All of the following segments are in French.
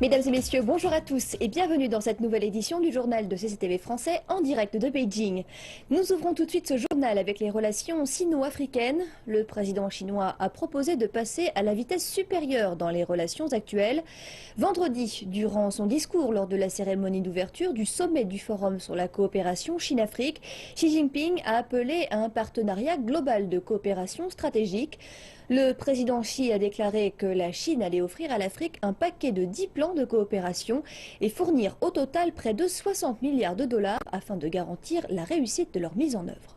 Mesdames et messieurs, bonjour à tous et bienvenue dans cette nouvelle édition du journal de CCTV français en direct de Beijing. Nous ouvrons tout de suite ce journal avec les relations sino-africaines. Le président chinois a proposé de passer à la vitesse supérieure dans les relations actuelles. Vendredi, durant son discours lors de la cérémonie d'ouverture du sommet du Forum sur la coopération Chine-Afrique, Xi Jinping a appelé à un partenariat global de coopération stratégique. Le président Xi a déclaré que la Chine allait offrir à l'Afrique un paquet de 10 plans de coopération et fournir au total près de 60 milliards de dollars afin de garantir la réussite de leur mise en œuvre.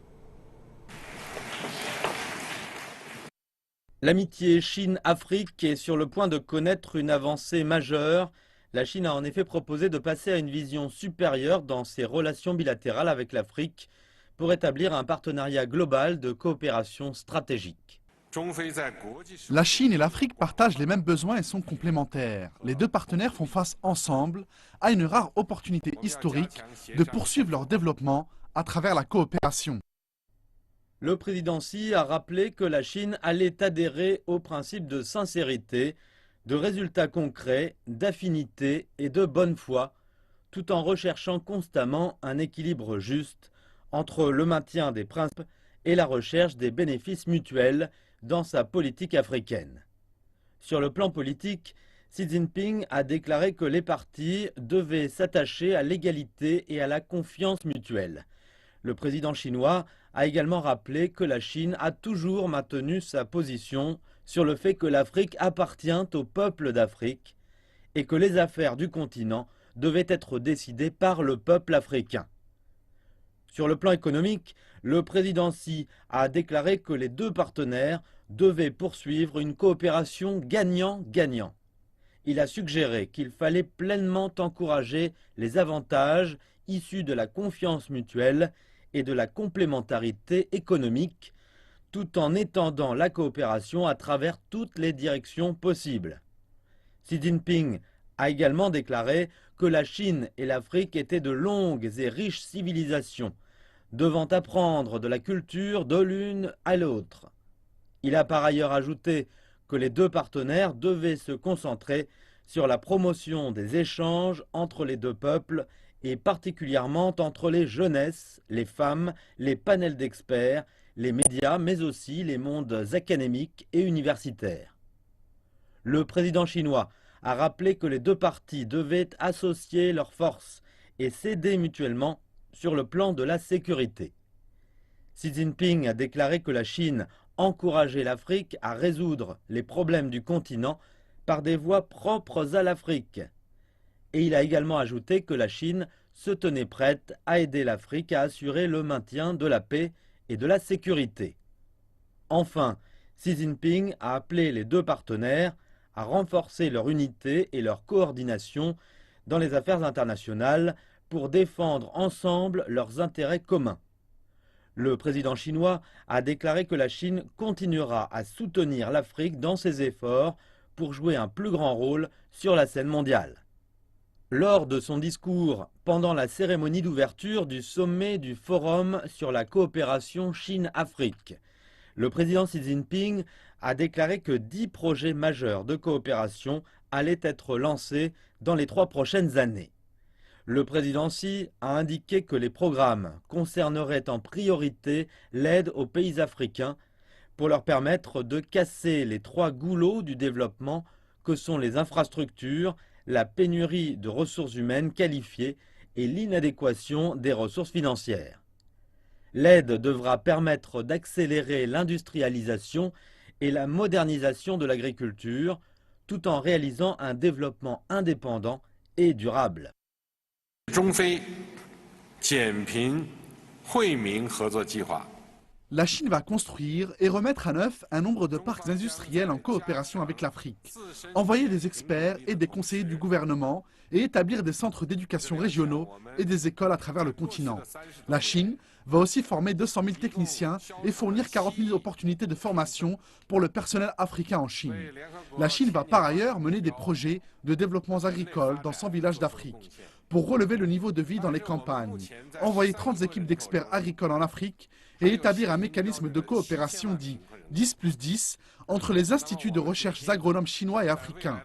L'amitié Chine-Afrique est sur le point de connaître une avancée majeure. La Chine a en effet proposé de passer à une vision supérieure dans ses relations bilatérales avec l'Afrique pour établir un partenariat global de coopération stratégique. La Chine et l'Afrique partagent les mêmes besoins et sont complémentaires. Les deux partenaires font face ensemble à une rare opportunité historique de poursuivre leur développement à travers la coopération. Le président Xi a rappelé que la Chine allait adhérer aux principes de sincérité, de résultats concrets, d'affinité et de bonne foi, tout en recherchant constamment un équilibre juste entre le maintien des principes et la recherche des bénéfices mutuels dans sa politique africaine. Sur le plan politique, Xi Jinping a déclaré que les partis devaient s'attacher à l'égalité et à la confiance mutuelle. Le président chinois a également rappelé que la Chine a toujours maintenu sa position sur le fait que l'Afrique appartient au peuple d'Afrique et que les affaires du continent devaient être décidées par le peuple africain. Sur le plan économique, le président Xi a déclaré que les deux partenaires devaient poursuivre une coopération gagnant-gagnant. Il a suggéré qu'il fallait pleinement encourager les avantages issus de la confiance mutuelle et de la complémentarité économique, tout en étendant la coopération à travers toutes les directions possibles. Xi Jinping a également déclaré que la Chine et l'Afrique étaient de longues et riches civilisations, devant apprendre de la culture de l'une à l'autre. Il a par ailleurs ajouté que les deux partenaires devaient se concentrer sur la promotion des échanges entre les deux peuples et particulièrement entre les jeunesses, les femmes, les panels d'experts, les médias, mais aussi les mondes académiques et universitaires. Le président chinois a rappelé que les deux parties devaient associer leurs forces et s'aider mutuellement sur le plan de la sécurité. Xi Jinping a déclaré que la Chine encourageait l'Afrique à résoudre les problèmes du continent par des voies propres à l'Afrique. Et il a également ajouté que la Chine se tenait prête à aider l'Afrique à assurer le maintien de la paix et de la sécurité. Enfin, Xi Jinping a appelé les deux partenaires à renforcer leur unité et leur coordination dans les affaires internationales pour défendre ensemble leurs intérêts communs. Le président chinois a déclaré que la Chine continuera à soutenir l'Afrique dans ses efforts pour jouer un plus grand rôle sur la scène mondiale. Lors de son discours pendant la cérémonie d'ouverture du sommet du Forum sur la coopération Chine-Afrique, le président Xi Jinping a déclaré que 10 projets majeurs de coopération allaient être lancés dans les 3 prochaines années. Le président Xi a indiqué que les programmes concerneraient en priorité l'aide aux pays africains pour leur permettre de casser les 3 goulots du développement que sont les infrastructures, la pénurie de ressources humaines qualifiées et l'inadéquation des ressources financières. L'aide devra permettre d'accélérer l'industrialisation et la modernisation de l'agriculture, tout en réalisant un développement indépendant et durable. La Chine va construire et remettre à neuf un nombre de parcs industriels en coopération avec l'Afrique, envoyer des experts et des conseillers du gouvernement et établir des centres d'éducation régionaux et des écoles à travers le continent. La Chine va aussi former 200 000 techniciens et fournir 40 000 opportunités de formation pour le personnel africain en Chine. La Chine va par ailleurs mener des projets de développement agricole dans 100 villages d'Afrique pour relever le niveau de vie dans les campagnes, envoyer 30 équipes d'experts agricoles en Afrique et établir un mécanisme de coopération dit 10+10 entre les instituts de recherche agronomes chinois et africains.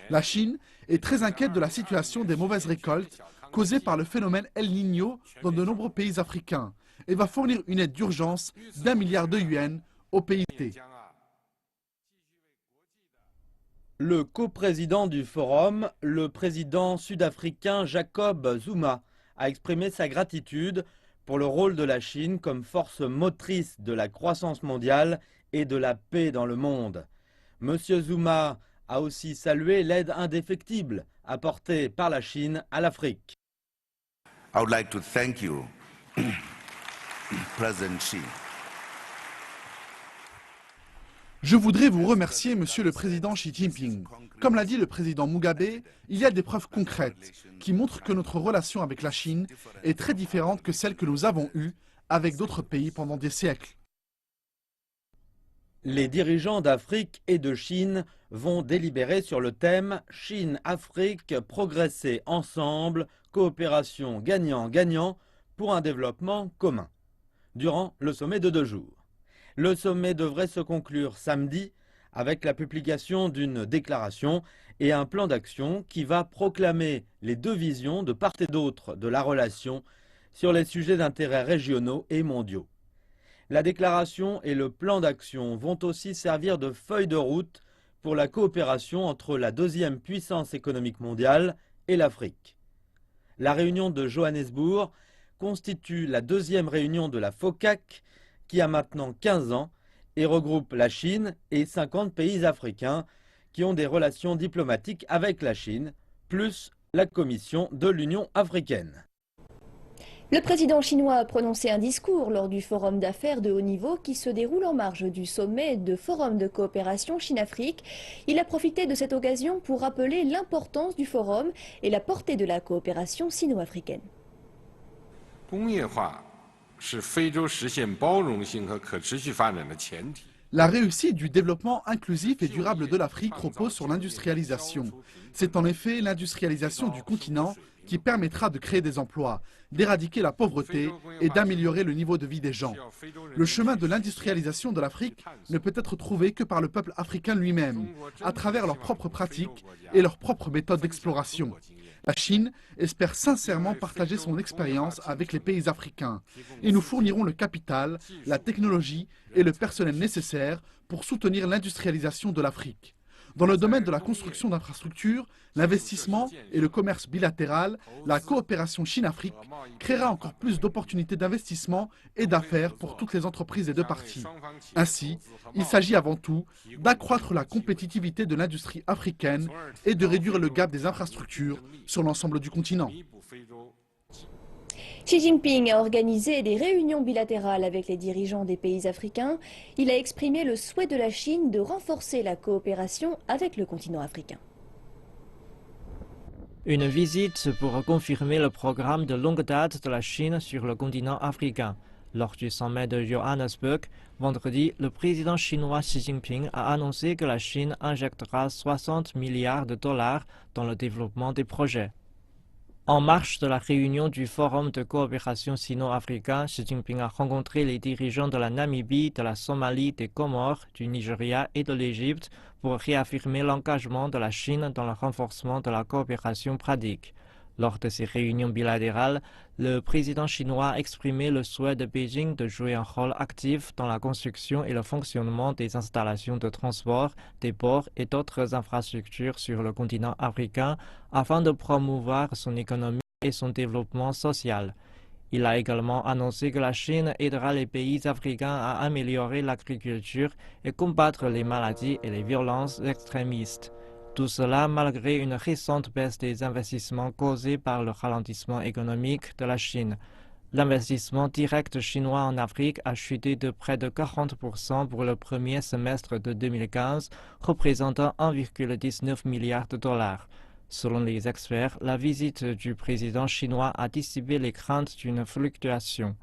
La Chine est très inquiète de la situation des mauvaises récoltes causées par le phénomène El Niño dans de nombreux pays africains et va fournir une aide d'urgence d'1 milliard de yuans aux pays. Le coprésident du forum, le président sud-africain Jacob Zuma, a exprimé sa gratitude pour le rôle de la Chine comme force motrice de la croissance mondiale et de la paix dans le monde. Monsieur Zuma a aussi salué l'aide indéfectible apportée par la Chine à l'Afrique. I would like to thank you, President Xi. Je voudrais vous remercier, Monsieur le Président Xi Jinping. Comme l'a dit le président Mugabe, il y a des preuves concrètes qui montrent que notre relation avec la Chine est très différente que celle que nous avons eue avec d'autres pays pendant des siècles. Les dirigeants d'Afrique et de Chine vont délibérer sur le thème « Chine-Afrique, progresser ensemble, coopération gagnant-gagnant pour un développement commun » durant le sommet de 2 jours. Le sommet devrait se conclure samedi avec la publication d'une déclaration et un plan d'action qui va proclamer les 2 visions de part et d'autre de la relation sur les sujets d'intérêt régionaux et mondiaux. La déclaration et le plan d'action vont aussi servir de feuille de route pour la coopération entre la 2e puissance économique mondiale et l'Afrique. La réunion de Johannesburg constitue la 2e réunion de la FOCAC qui a maintenant 15 ans et regroupe la Chine et 50 pays africains qui ont des relations diplomatiques avec la Chine, plus la Commission de l'Union africaine. Le président chinois a prononcé un discours lors du forum d'affaires de haut niveau qui se déroule en marge du sommet de Forum de coopération Chine-Afrique. Il a profité de cette occasion pour rappeler l'importance du forum et la portée de la coopération sino-africaine. La réussite du développement inclusif et durable de l'Afrique repose sur l'industrialisation. C'est en effet l'industrialisation du continent qui permettra de créer des emplois, d'éradiquer la pauvreté et d'améliorer le niveau de vie des gens. Le chemin de l'industrialisation de l'Afrique ne peut être trouvé que par le peuple africain lui-même, à travers leurs propres pratiques et leurs propres méthodes d'exploration. La Chine espère sincèrement partager son expérience avec les pays africains et nous fournirons le capital, la technologie et le personnel nécessaires pour soutenir l'industrialisation de l'Afrique. Dans le domaine de la construction d'infrastructures, l'investissement et le commerce bilatéral, la coopération Chine-Afrique créera encore plus d'opportunités d'investissement et d'affaires pour toutes les entreprises des 2 parties. Ainsi, il s'agit avant tout d'accroître la compétitivité de l'industrie africaine et de réduire le gap des infrastructures sur l'ensemble du continent. Xi Jinping a organisé des réunions bilatérales avec les dirigeants des pays africains. Il a exprimé le souhait de la Chine de renforcer la coopération avec le continent africain. Une visite pour confirmer le programme de longue date de la Chine sur le continent africain. Lors du sommet de Johannesburg, vendredi, le président chinois Xi Jinping a annoncé que la Chine injectera 60 milliards de dollars dans le développement des projets. En marge de la réunion du Forum de coopération sino-africain, Xi Jinping a rencontré les dirigeants de la Namibie, de la Somalie, des Comores, du Nigeria et de l'Égypte pour réaffirmer l'engagement de la Chine dans le renforcement de la coopération pratique. Lors de ces réunions bilatérales, le président chinois a exprimé le souhait de Beijing de jouer un rôle actif dans la construction et le fonctionnement des installations de transport, des ports et d'autres infrastructures sur le continent africain afin de promouvoir son économie et son développement social. Il a également annoncé que la Chine aidera les pays africains à améliorer l'agriculture et combattre les maladies et les violences extrémistes. Tout cela malgré une récente baisse des investissements causés par le ralentissement économique de la Chine. L'investissement direct chinois en Afrique a chuté de près de 40% pour le premier semestre de 2015, représentant 1,19 milliard de dollars. Selon les experts, la visite du président chinois a dissipé les craintes d'une fluctuation.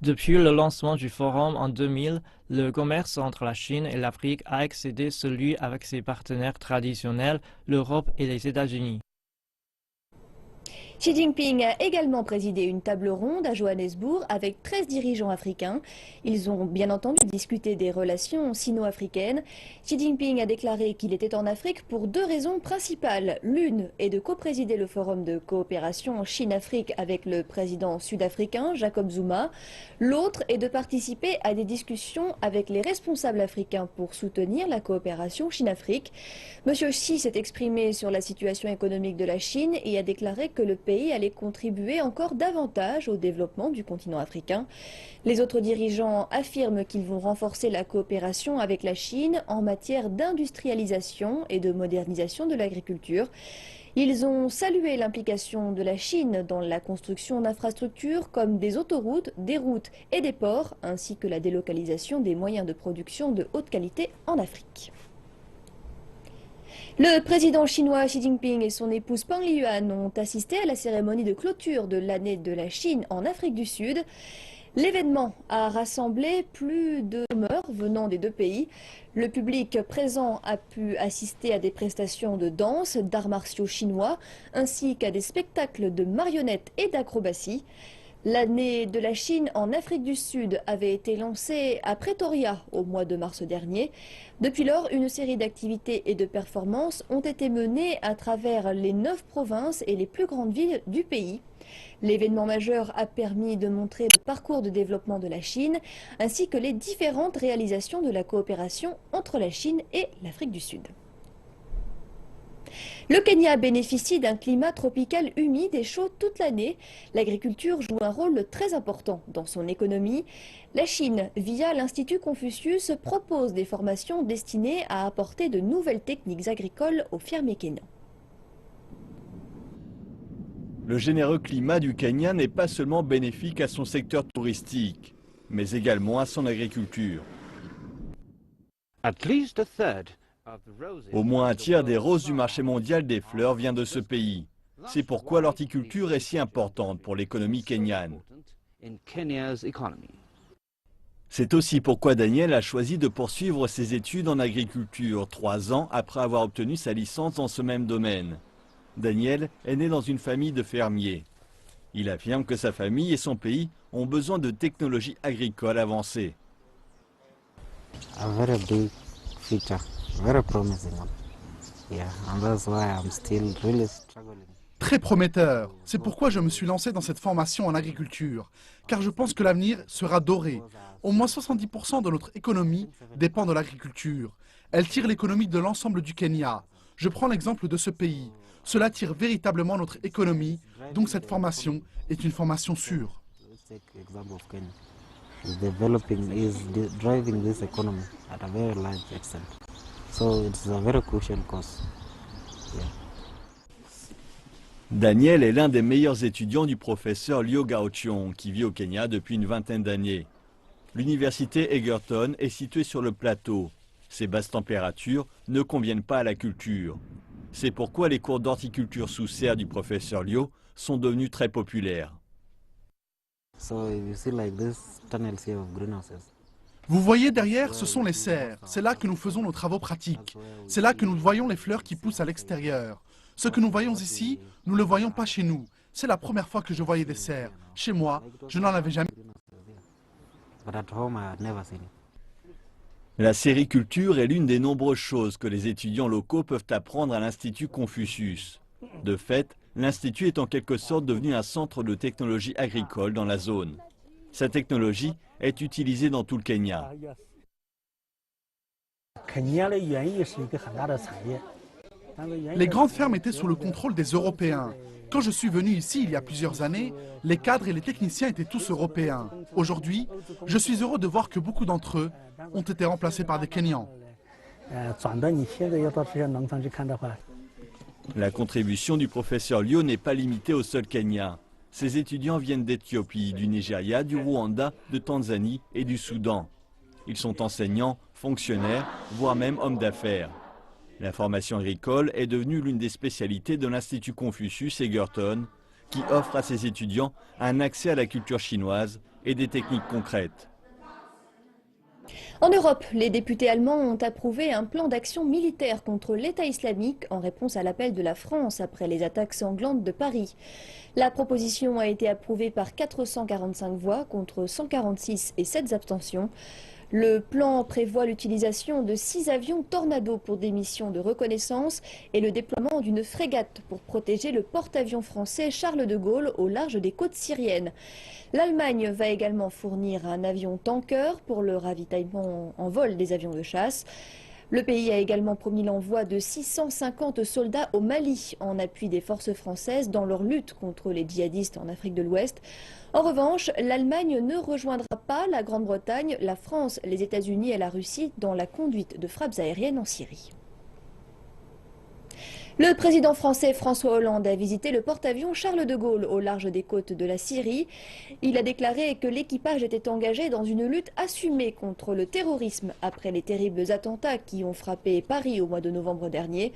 Depuis le lancement du forum en 2000, le commerce entre la Chine et l'Afrique a excédé celui avec ses partenaires traditionnels, l'Europe et les États-Unis. Xi Jinping a également présidé une table ronde à Johannesburg avec 13 dirigeants africains. Ils ont bien entendu discuté des relations sino-africaines. Xi Jinping a déclaré qu'il était en Afrique pour deux raisons principales. L'une est de coprésider le forum de coopération Chine-Afrique avec le président sud-africain Jacob Zuma. L'autre est de participer à des discussions avec les responsables africains pour soutenir la coopération Chine-Afrique. Monsieur Xi s'est exprimé sur la situation économique de la Chine et a déclaré que le pays allait contribuer encore davantage au développement du continent africain. Les autres dirigeants affirment qu'ils vont renforcer la coopération avec la Chine en matière d'industrialisation et de modernisation de l'agriculture. Ils ont salué l'implication de la Chine dans la construction d'infrastructures comme des autoroutes, des routes et des ports, ainsi que la délocalisation des moyens de production de haute qualité en Afrique. Le président chinois Xi Jinping et son épouse Peng Liyuan ont assisté à la cérémonie de clôture de l'année de la Chine en Afrique du Sud. L'événement a rassemblé plus de chômeurs venant des deux pays. Le public présent a pu assister à des prestations de danse, d'arts martiaux chinois, ainsi qu'à des spectacles de marionnettes et d'acrobatie. L'année de la Chine en Afrique du Sud avait été lancée à Pretoria au mois de mars dernier. Depuis lors, une série d'activités et de performances ont été menées à travers les 9 provinces et les plus grandes villes du pays. L'événement majeur a permis de montrer le parcours de développement de la Chine, ainsi que les différentes réalisations de la coopération entre la Chine et l'Afrique du Sud. Le Kenya bénéficie d'un climat tropical humide et chaud toute l'année. L'agriculture joue un rôle très important dans son économie. La Chine, via l'Institut Confucius, propose des formations destinées à apporter de nouvelles techniques agricoles aux fermiers kenyans. Le généreux climat du Kenya n'est pas seulement bénéfique à son secteur touristique, mais également à son agriculture. Au moins un tiers des roses du marché mondial des fleurs vient de ce pays. C'est pourquoi l'horticulture est si importante pour l'économie kenyane. C'est aussi pourquoi Daniel a choisi de poursuivre ses études en agriculture 3 ans après avoir obtenu sa licence dans ce même domaine. Daniel est né dans une famille de fermiers. Il affirme que sa famille et son pays ont besoin de technologies agricoles avancées. Très prometteur. C'est pourquoi je me suis lancé dans cette formation en agriculture, car je pense que l'avenir sera doré. Au moins 70% de notre économie dépend de l'agriculture. Elle tire l'économie de l'ensemble du Kenya. Je prends l'exemple de ce pays. Cela tire véritablement notre économie, donc cette formation est une formation sûre. Daniel est l'un des meilleurs étudiants du professeur Liu Gaoqiong qui vit au Kenya depuis une vingtaine d'années. L'université Egerton est située sur le plateau. Ces basses températures ne conviennent pas à la culture. C'est pourquoi les cours d'horticulture sous serre du professeur Liu sont devenus très populaires. Vous voyez derrière, ce sont les serres. C'est là que nous faisons nos travaux pratiques. C'est là que nous voyons les fleurs qui poussent à l'extérieur. Ce que nous voyons ici, nous ne le voyons pas chez nous. C'est la première fois que je voyais des serres. Chez moi, je n'en avais jamais. La sériculture est l'une des nombreuses choses que les étudiants locaux peuvent apprendre à l'Institut Confucius. De fait, l'Institut est en quelque sorte devenu un centre de technologie agricole dans la zone. Cette technologie est utilisée dans tout le Kenya. Les grandes fermes étaient sous le contrôle des Européens. Quand je suis venu ici il y a plusieurs années, les cadres et les techniciens étaient tous européens. Aujourd'hui, je suis heureux de voir que beaucoup d'entre eux ont été remplacés par des Kenyans. La contribution du professeur Liu n'est pas limitée au seul Kenya. Ses étudiants viennent d'Éthiopie, du Nigeria, du Rwanda, de Tanzanie et du Soudan. Ils sont enseignants, fonctionnaires, voire même hommes d'affaires. La formation agricole est devenue l'une des spécialités de l'Institut Confucius Egerton, qui offre à ses étudiants un accès à la culture chinoise et des techniques concrètes. En Europe, les députés allemands ont approuvé un plan d'action militaire contre l'État islamique en réponse à l'appel de la France après les attaques sanglantes de Paris. La proposition a été approuvée par 445 voix contre 146 et 7 abstentions. Le plan prévoit l'utilisation de 6 avions Tornado pour des missions de reconnaissance et le déploiement d'une frégate pour protéger le porte-avions français Charles de Gaulle au large des côtes syriennes. L'Allemagne va également fournir un avion tanker pour le ravitaillement en vol des avions de chasse. Le pays a également promis l'envoi de 650 soldats au Mali en appui des forces françaises dans leur lutte contre les djihadistes en Afrique de l'Ouest. En revanche, l'Allemagne ne rejoindra pas la Grande-Bretagne, la France, les États-Unis et la Russie dans la conduite de frappes aériennes en Syrie. Le président français François Hollande a visité le porte-avions Charles de Gaulle au large des côtes de la Syrie. Il a déclaré que l'équipage était engagé dans une lutte assumée contre le terrorisme après les terribles attentats qui ont frappé Paris au mois de novembre dernier.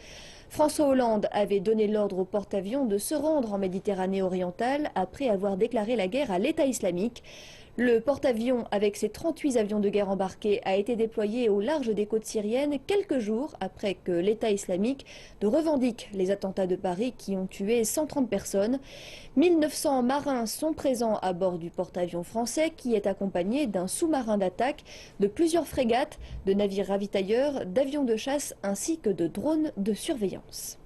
François Hollande avait donné l'ordre au porte-avions de se rendre en Méditerranée orientale après avoir déclaré la guerre à l'État islamique. Le porte-avions, avec ses 38 avions de guerre embarqués, a été déployé au large des côtes syriennes quelques jours après que l'État islamique revendique les attentats de Paris qui ont tué 130 personnes. 1900 marins sont présents à bord du porte-avions français qui est accompagné d'un sous-marin d'attaque, de plusieurs frégates, de navires ravitailleurs, d'avions de chasse ainsi que de drones de surveillance.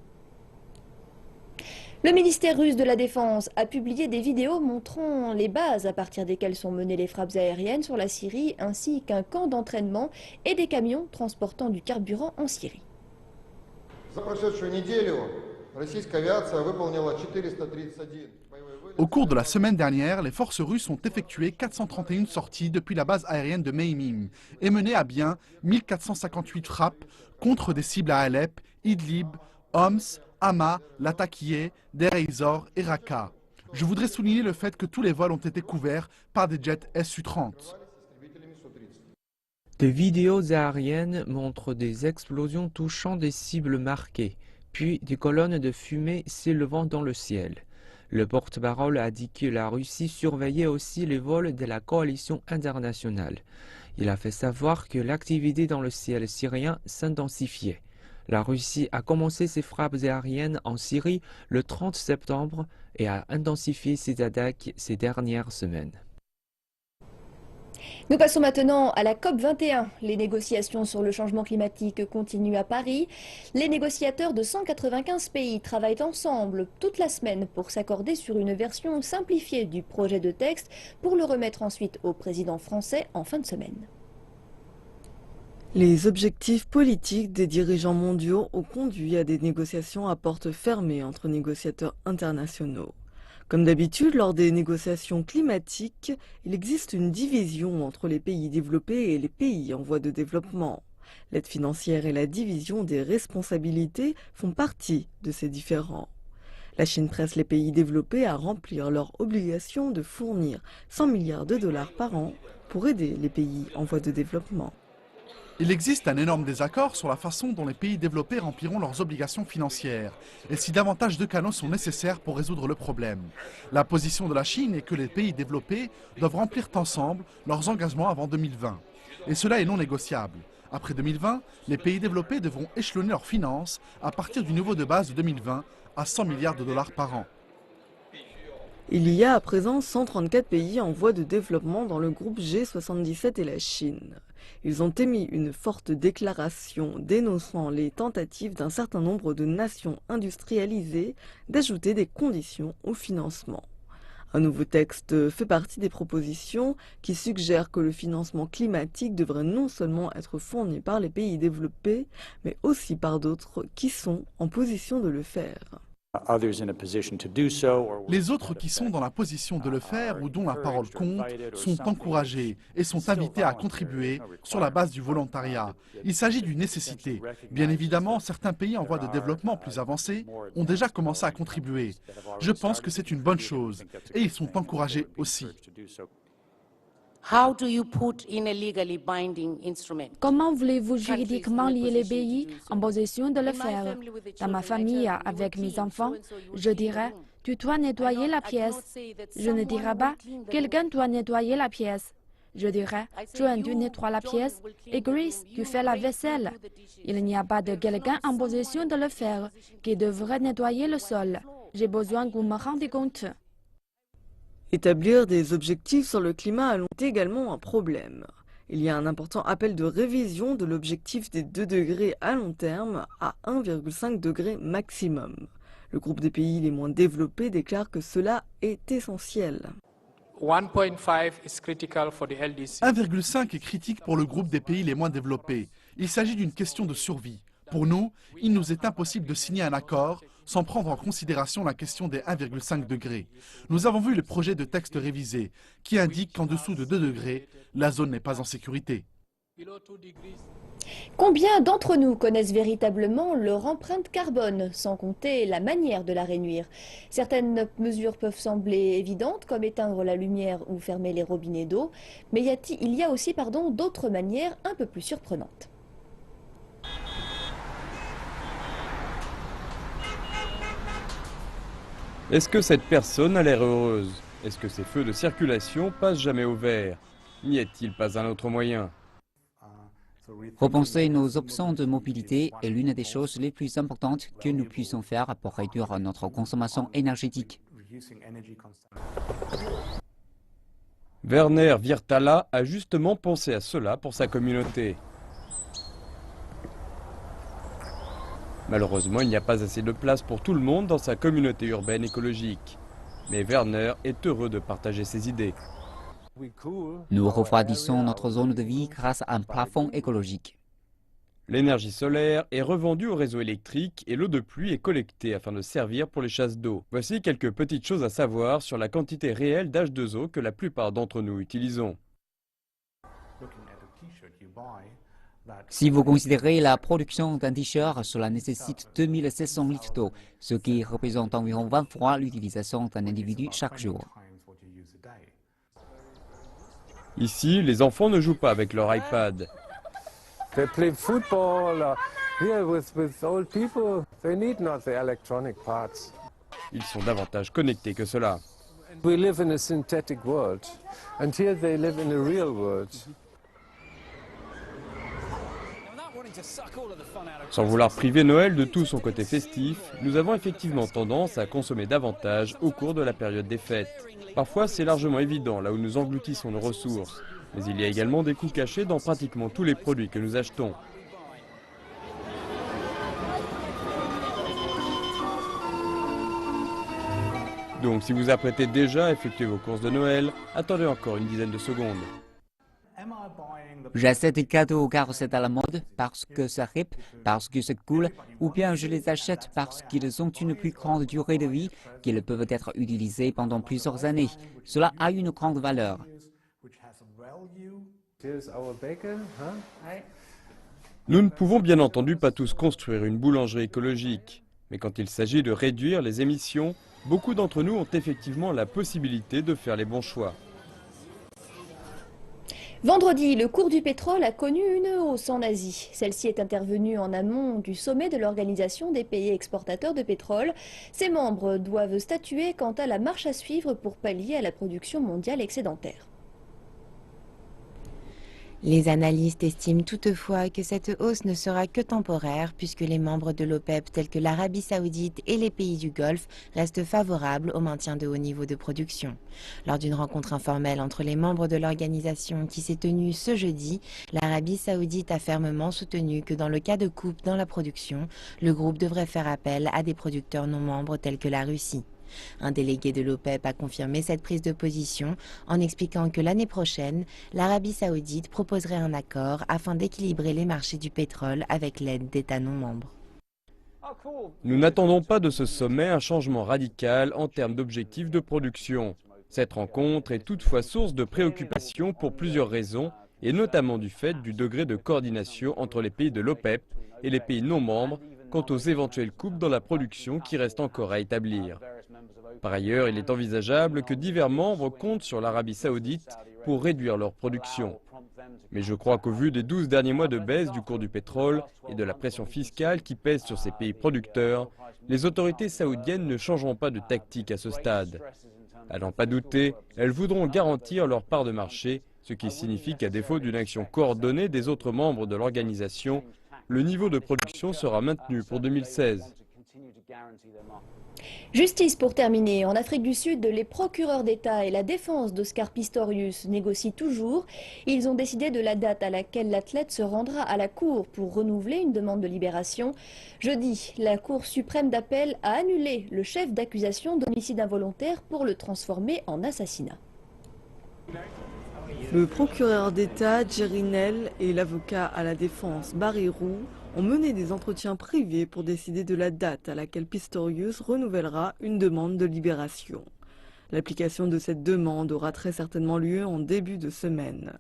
Le ministère russe de la Défense a publié des vidéos montrant les bases à partir desquelles sont menées les frappes aériennes sur la Syrie, ainsi qu'un camp d'entraînement et des camions transportant du carburant en Syrie. Au cours de la semaine dernière, les forces russes ont effectué 431 sorties depuis la base aérienne de Meimim et mené à bien 1458 frappes contre des cibles à Alep, Idlib, Homs, Hama, Latakié, Deir ez-Zor et Raqqa. Je voudrais souligner le fait que tous les vols ont été couverts par des jets Su-30. Des vidéos aériennes montrent des explosions touchant des cibles marquées, puis des colonnes de fumée s'élevant dans le ciel. Le porte-parole a dit que la Russie surveillait aussi les vols de la coalition internationale. Il a fait savoir que l'activité dans le ciel syrien s'intensifiait. La Russie a commencé ses frappes aériennes en Syrie le 30 septembre et a intensifié ses attaques ces dernières semaines. Nous passons maintenant à la COP21. Les négociations sur le changement climatique continuent à Paris. Les négociateurs de 195 pays travaillent ensemble toute la semaine pour s'accorder sur une version simplifiée du projet de texte pour le remettre ensuite au président français en fin de semaine. Les objectifs politiques des dirigeants mondiaux ont conduit à des négociations à porte fermée entre négociateurs internationaux. Comme d'habitude, lors des négociations climatiques, il existe une division entre les pays développés et les pays en voie de développement. L'aide financière et la division des responsabilités font partie de ces différends. La Chine presse les pays développés à remplir leur obligation de fournir 100 milliards de dollars par an pour aider les pays en voie de développement. Il existe un énorme désaccord sur la façon dont les pays développés rempliront leurs obligations financières et si davantage de canaux sont nécessaires pour résoudre le problème. La position de la Chine est que les pays développés doivent remplir ensemble leurs engagements avant 2020. Et cela est non négociable. Après 2020, les pays développés devront échelonner leurs finances à partir du niveau de base de 2020 à 100 milliards de dollars par an. Il y a à présent 134 pays en voie de développement dans le groupe G77 et la Chine. Ils ont émis une forte déclaration dénonçant les tentatives d'un certain nombre de nations industrialisées d'ajouter des conditions au financement. Un nouveau texte fait partie des propositions qui suggèrent que le financement climatique devrait non seulement être fourni par les pays développés, mais aussi par d'autres qui sont en position de le faire. Les autres qui sont dans la position de le faire ou dont la parole compte sont encouragés et sont invités à contribuer sur la base du volontariat. Il s'agit d'une nécessité. Bien évidemment, certains pays en voie de développement plus avancés ont déjà commencé à contribuer. Je pense que c'est une bonne chose et ils sont encouragés aussi. Comment voulez-vous juridiquement lier les pays en position de le faire? Dans ma famille, avec mes enfants, je dirais « tu dois nettoyer la pièce ». Je ne dirai pas « quelqu'un doit nettoyer la pièce ». Je dirais, Joan, tu nettoies la pièce et Grace, tu fais la vaisselle. Il n'y a pas de quelqu'un en position de le faire qui devrait nettoyer le sol. J'ai besoin que vous me rendiez compte. Établir des objectifs sur le climat est également un problème. Il y a un important appel de révision de l'objectif des 2 degrés à long terme à 1,5 degré maximum. Le groupe des pays les moins développés déclare que cela est essentiel. 1,5 est critique pour le groupe des pays les moins développés. Il s'agit d'une question de survie. Pour nous, il nous est impossible de signer un accord sans prendre en considération la question des 1,5 degrés. Nous avons vu le projet de texte révisé qui indique qu'en dessous de 2 degrés, la zone n'est pas en sécurité. Combien d'entre nous connaissent véritablement leur empreinte carbone, sans compter la manière de la réduire? Certaines mesures peuvent sembler évidentes, comme éteindre la lumière ou fermer les robinets d'eau, mais il y a aussi d'autres manières un peu plus surprenantes. Est-ce que cette personne a l'air heureuse? Est-ce que ces feux de circulation passent jamais au vert? N'y a-t-il pas un autre moyen? Repenser nos options de mobilité est l'une des choses les plus importantes que nous puissions faire pour réduire notre consommation énergétique. Werner Virtala a justement pensé à cela pour sa communauté. Malheureusement, il n'y a pas assez de place pour tout le monde dans sa communauté urbaine écologique. Mais Werner est heureux de partager ses idées. Nous refroidissons notre zone de vie grâce à un plafond écologique. L'énergie solaire est revendue au réseau électrique et l'eau de pluie est collectée afin de servir pour les chasses d'eau. Voici quelques petites choses à savoir sur la quantité réelle d'H2O que la plupart d'entre nous utilisons. Si vous considérez la production d'un t-shirt, cela nécessite 2700 litres d'eau, ce qui représente environ 20 fois l'utilisation d'un individu chaque jour. Ici, les enfants ne jouent pas avec leur iPad. Ils sont davantage connectés que cela. Sans vouloir priver Noël de tout son côté festif, nous avons effectivement tendance à consommer davantage au cours de la période des fêtes. Parfois, c'est largement évident là où nous engloutissons nos ressources. Mais il y a également des coûts cachés dans pratiquement tous les produits que nous achetons. Donc, si vous apprêtez déjà à effectuer vos courses de Noël, attendez encore une dizaine de secondes. J'achète des cadeaux car c'est à la mode, parce que ça rip, parce que c'est cool, ou bien je les achète parce qu'ils ont une plus grande durée de vie, qu'ils peuvent être utilisés pendant plusieurs années. Cela a une grande valeur. Nous ne pouvons bien entendu pas tous construire une boulangerie écologique, mais quand il s'agit de réduire les émissions, beaucoup d'entre nous ont effectivement la possibilité de faire les bons choix. Vendredi, le cours du pétrole a connu une hausse en Asie. Celle-ci est intervenue en amont du sommet de l'Organisation des pays exportateurs de pétrole. Ses membres doivent statuer quant à la marche à suivre pour pallier à la production mondiale excédentaire. Les analystes estiment toutefois que cette hausse ne sera que temporaire puisque les membres de l'OPEP tels que l'Arabie Saoudite et les pays du Golfe restent favorables au maintien de hauts niveaux de production. Lors d'une rencontre informelle entre les membres de l'organisation qui s'est tenue ce jeudi, l'Arabie Saoudite a fermement soutenu que dans le cas de coupe dans la production, le groupe devrait faire appel à des producteurs non membres tels que la Russie. Un délégué de l'OPEP a confirmé cette prise de position en expliquant que l'année prochaine, l'Arabie Saoudite proposerait un accord afin d'équilibrer les marchés du pétrole avec l'aide d'États non membres. Nous n'attendons pas de ce sommet un changement radical en termes d'objectifs de production. Cette rencontre est toutefois source de préoccupation pour plusieurs raisons, et notamment du fait du degré de coordination entre les pays de l'OPEP et les pays non membres quant aux éventuelles coupes dans la production qui restent encore à établir. Par ailleurs, il est envisageable que divers membres comptent sur l'Arabie Saoudite pour réduire leur production. Mais je crois qu'au vu des 12 derniers mois de baisse du cours du pétrole et de la pression fiscale qui pèse sur ces pays producteurs, les autorités saoudiennes ne changeront pas de tactique à ce stade. À n'en pas douter, elles voudront garantir leur part de marché, ce qui signifie qu'à défaut d'une action coordonnée des autres membres de l'organisation, le niveau de production sera maintenu pour 2016. Justice pour terminer. En Afrique du Sud, les procureurs d'État et la défense d'Oscar Pistorius négocient toujours. Ils ont décidé de la date à laquelle l'athlète se rendra à la Cour pour renouveler une demande de libération. Jeudi, la Cour suprême d'appel a annulé le chef d'accusation d'homicide involontaire pour le transformer en assassinat. Le procureur d'État Jerry Nell et l'avocat à la défense Barry Roux ont mené des entretiens privés pour décider de la date à laquelle Pistorius renouvellera une demande de libération. L'application de cette demande aura très certainement lieu en début de semaine.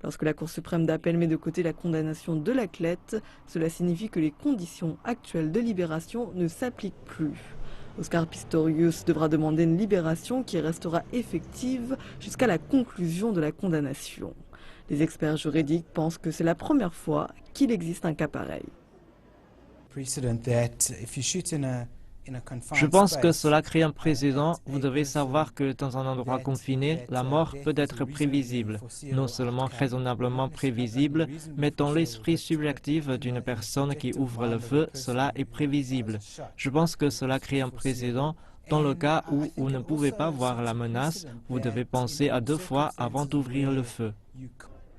Lorsque la Cour suprême d'appel met de côté la condamnation de l'athlète, cela signifie que les conditions actuelles de libération ne s'appliquent plus. Oscar Pistorius devra demander une libération qui restera effective jusqu'à la conclusion de la condamnation. Les experts juridiques pensent que c'est la première fois qu'il existe un cas pareil. Je pense que cela crée un précédent. Vous devez savoir que dans un endroit confiné, la mort peut être prévisible. Non seulement raisonnablement prévisible, mais dans l'esprit subjectif d'une personne qui ouvre le feu, cela est prévisible. Je pense que cela crée un précédent. Dans le cas où vous ne pouvez pas voir la menace, vous devez penser à 2 fois avant d'ouvrir le feu.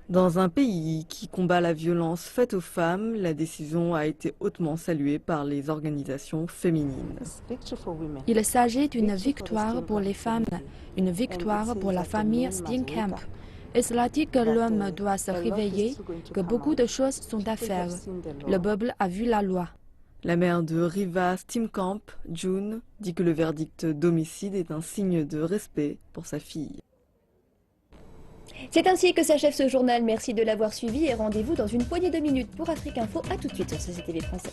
Dans un pays qui combat la violence faite aux femmes, la décision a été hautement saluée par les organisations féminines. Il s'agit d'une victoire pour les femmes, une victoire pour la famille Steenkamp. Et cela dit que l'homme doit se réveiller, que beaucoup de choses sont à faire. Le peuple a vu la loi. La mère de Riva Steenkamp, June, dit que le verdict d'homicide est un signe de respect pour sa fille. C'est ainsi que s'achève ce journal. Merci de l'avoir suivi et rendez-vous dans une poignée de minutes pour Afrique Info. A tout de suite sur CCTV Français.